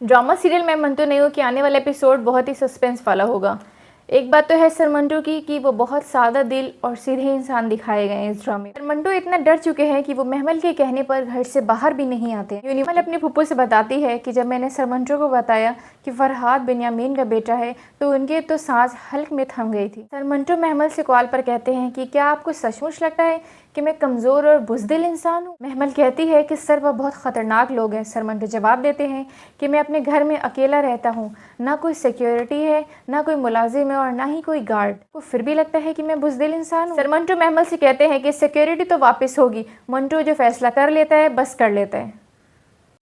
Drama serial मैं मंटू नहीं हूँ कि आने वाला एपिसोड बहुत ही सस्पेंस वाला होगा। एक बात तो है सर मंटू की कि वो बहुत सादा दिल और सीधे इंसान दिखाए गए हैं इस ड्रामे। सर मंटू इतना डर चुके हैं कि वो महमल के कहने पर घर से बाहर भी नहीं आते। यूनिमल अपनी फुप्पू से बताती है कि जब मैंने सर मंटू को बताया कि फरहाद बिन्यामीन का बेटा है तो उनके तो सांस हल्क में थम गई थी। सर मंटू महमल से कॉल पर कहते हैं कि क्या आपको सचमुच लगता है कि मैं कमज़ोर और बुज़दिल इंसान हूँ। महमल कहती है कि सर वह बहुत ख़तरनाक लोग हैं। सर मंटू जवाब देते हैं कि मैं अपने घर में अकेला रहता हूँ, ना कोई सिक्योरिटी है, ना कोई मुलाजिम है और ना ही कोई गार्ड, को फिर भी लगता है कि मैं बुज़दिल इंसान हूँ। सर मंटू महमल से कहते हैं कि सिक्योरिटी तो वापस होगी, मंटू जो फैसला कर लेता है बस कर लेता है।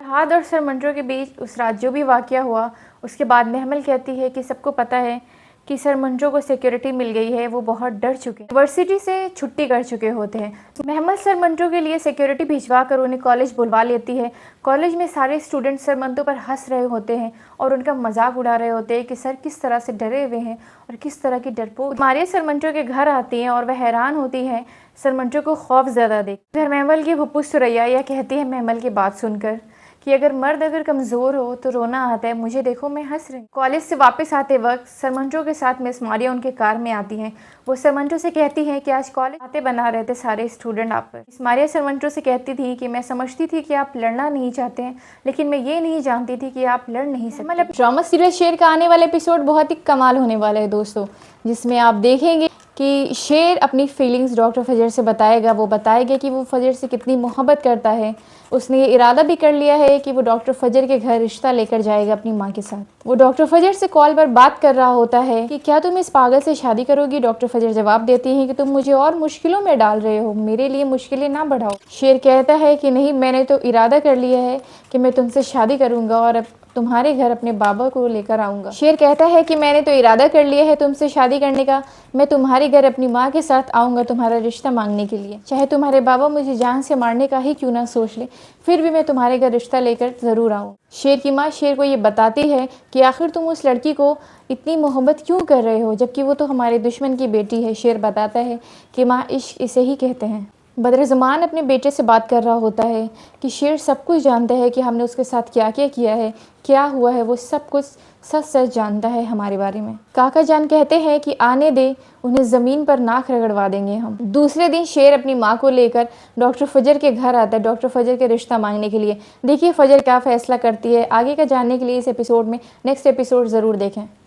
फरहाद और सर मंटू के बीच उस रात जो भी वाक़या हुआ उसके बाद महमल कहती है कि सबको पता है कि सर मंटू को सिक्योरिटी मिल गई है, वो बहुत डर चुके हैं, यूनिवर्सिटी से छुट्टी कर चुके होते हैं। महमल सर मंटू के लिए सिक्योरिटी भिजवा कर उन्हें कॉलेज बुलवा लेती है। कॉलेज में सारे स्टूडेंट सर मंटू पर हंस रहे होते हैं और उनका मजाक उड़ा रहे होते हैं कि सर किस तरह से डरे हुए हैं और किस तरह की डरपोक। मारिया सर मंटू के घर आती हैं और वह हैरान होती है सर मंटू को खौफ ज़्यादा देख। फिर महमल की फुप्पू सुरैया यह कहती है महमल की बात सुनकर कि अगर कमज़ोर हो तो रोना आता है, मुझे देखो मैं हंस रही। कॉलेज से वापस आते वक्त सर मंटू के साथ मिस मारिया उनके कार में आती हैं। वो सर मंटू से कहती हैं कि आज कॉलेज आते बना रहे थे सारे स्टूडेंट आप पर। मिस मारिया सर मंटू से कहती थी कि मैं समझती थी कि आप लड़ना नहीं चाहते हैं, लेकिन मैं ये नहीं जानती थी कि आप लड़ नहीं सकते। मतलब ड्रामा सीरियल शेर का आने वाला एपिसोड बहुत ही कमाल होने वाला है दोस्तों, जिसमें आप देखेंगे कि शेर अपनी फीलिंग्स डॉक्टर फजर से बताएगा। वो बताएगा कि वो फजर से कितनी मोहब्बत करता है। उसने ये इरादा भी कर लिया है कि वो डॉक्टर फजर के घर रिश्ता लेकर जाएगा अपनी माँ के साथ। वो डॉक्टर फजर से कॉल पर बात कर रहा होता है कि क्या तुम इस पागल से शादी करोगी। डॉक्टर फजर जवाब देती हैं कि तुम मुझे और मुश्किलों में डाल रहे हो, मेरे लिए मुश्किलें ना बढ़ाओ। शेर कहता है कि नहीं, मैंने तो इरादा कर लिया है कि मैं तुमसे शादी करूँगा और अब तुम्हारे घर अपने बाबा को लेकर आऊँगा। शेर कहता है कि मैंने तो इरादा कर लिया है तुमसे शादी करने का, मैं तुम्हारे घर अपनी माँ के साथ आऊँगा तुम्हारा रिश्ता मांगने के लिए। चाहे तुम्हारे बाबा मुझे जान से मारने का ही क्यों ना सोच ले, फिर भी मैं तुम्हारे घर रिश्ता लेकर ज़रूर आऊँ। शेर की माँ शेर को ये बताती है कि आखिर तुम उस लड़की को इतनी मोहब्बत क्यों कर रहे हो, जबकि वो तो हमारे दुश्मन की बेटी है। शेर बताता है कि माँ इश्क इसे ही कहते हैं। बदरज़मान अपने बेटे से बात कर रहा होता है कि शेर सब कुछ जानता है कि हमने उसके साथ क्या क्या किया है, क्या हुआ है, वो सब कुछ सच सच जानता है हमारे बारे में। काका जान कहते हैं कि आने दे, उन्हें ज़मीन पर नाक रगड़वा देंगे हम। दूसरे दिन शेर अपनी माँ को लेकर डॉक्टर फजर के घर आता है डॉक्टर फजर के रिश्ता मांगने के लिए। देखिए फजर क्या फ़ैसला करती है। आगे का जानने के लिए इस एपिसोड में नेक्स्ट एपिसोड ज़रूर देखें।